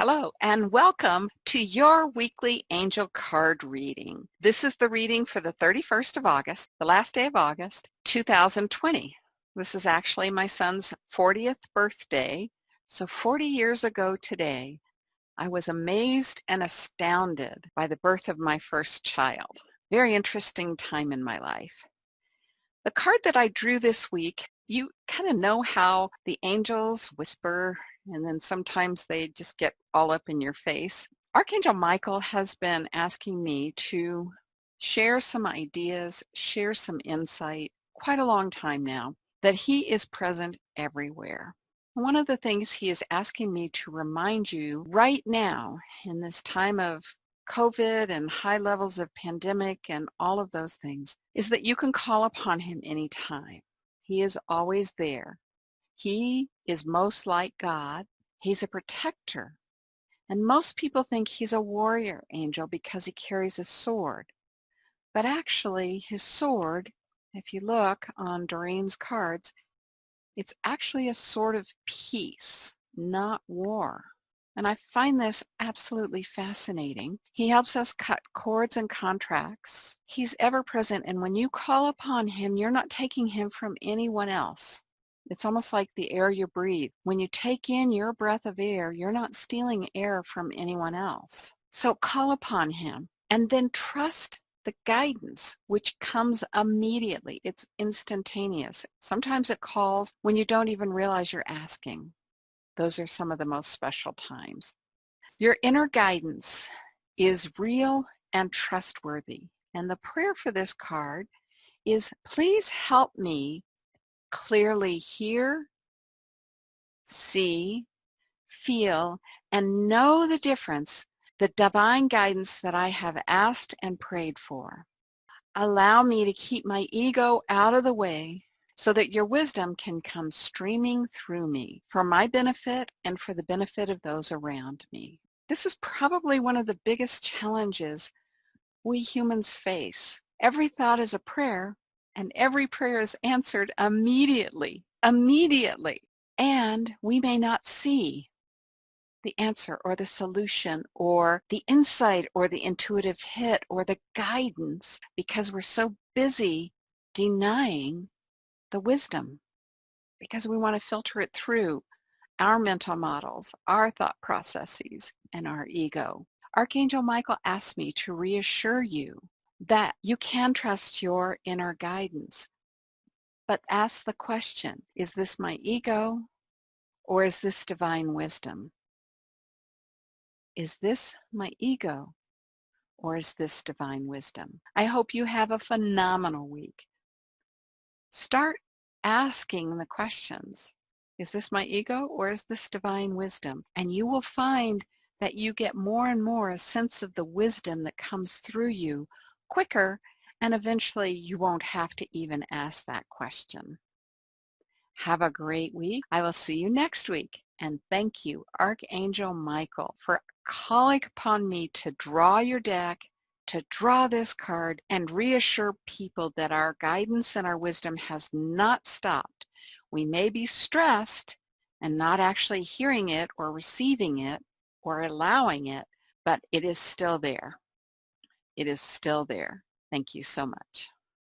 Hello and welcome to your weekly angel card reading. This is the reading for the 31st of August, the last day of August, 2020. This is actually my son's 40th birthday. So 40 years ago today, I was amazed and astounded by the birth of my first child. Very interesting time in my life. The card that I drew this week, you kind of know how the angels whisper and then sometimes they just get all up in your face. Archangel Michael has been asking me to share some ideas, share some insight, quite a long time now, that he is present everywhere. One of the things he is asking me to remind you right now in this time of COVID and high levels of pandemic and all of those things is that you can call upon him anytime. He is always there. He is most like God. He's a protector. And most people think he's a warrior angel because he carries a sword. But actually, his sword, if you look on Doreen's cards, it's actually a sword of peace, not war. And I find this absolutely fascinating. He helps us cut cords and contracts. He's ever present, and when you call upon him, you're not taking him from anyone else. It's almost like the air you breathe. When you take in your breath of air, you're not stealing air from anyone else. So call upon him and then trust the guidance, which comes immediately. It's instantaneous. Sometimes it calls when you don't even realize you're asking. Those are some of the most special times. Your inner guidance is real and trustworthy. And the prayer for this card is, please help me clearly hear, see, feel, and know the difference, the divine guidance that I have asked and prayed for. Allow me to keep my ego out of the way so that your wisdom can come streaming through me for my benefit and for the benefit of those around me. This is probably one of the biggest challenges we humans face. Every thought is a prayer, and every prayer is answered immediately. And we may not see the answer or the solution or the insight or the intuitive hit or the guidance because we're so busy denying the wisdom, because we want to filter it through our mental models, our thought processes, and our ego. Archangel Michael asked me to reassure you that you can trust your inner guidance, but ask the question, is this my ego or is this divine wisdom? Is this my ego or is this divine wisdom? I hope you have a phenomenal week. Start asking the questions. Is this my ego or is this divine wisdom? And you will find that you get more and more a sense of the wisdom that comes through you quicker, and eventually you won't have to even ask that question. Have a great week. I will see you next week. And thank you, Archangel Michael, for calling upon me to draw your deck, to draw this card, and reassure people that our guidance and our wisdom has not stopped. We may be stressed and not actually hearing it or receiving it or allowing it, but it is still there. It is still there. Thank you so much.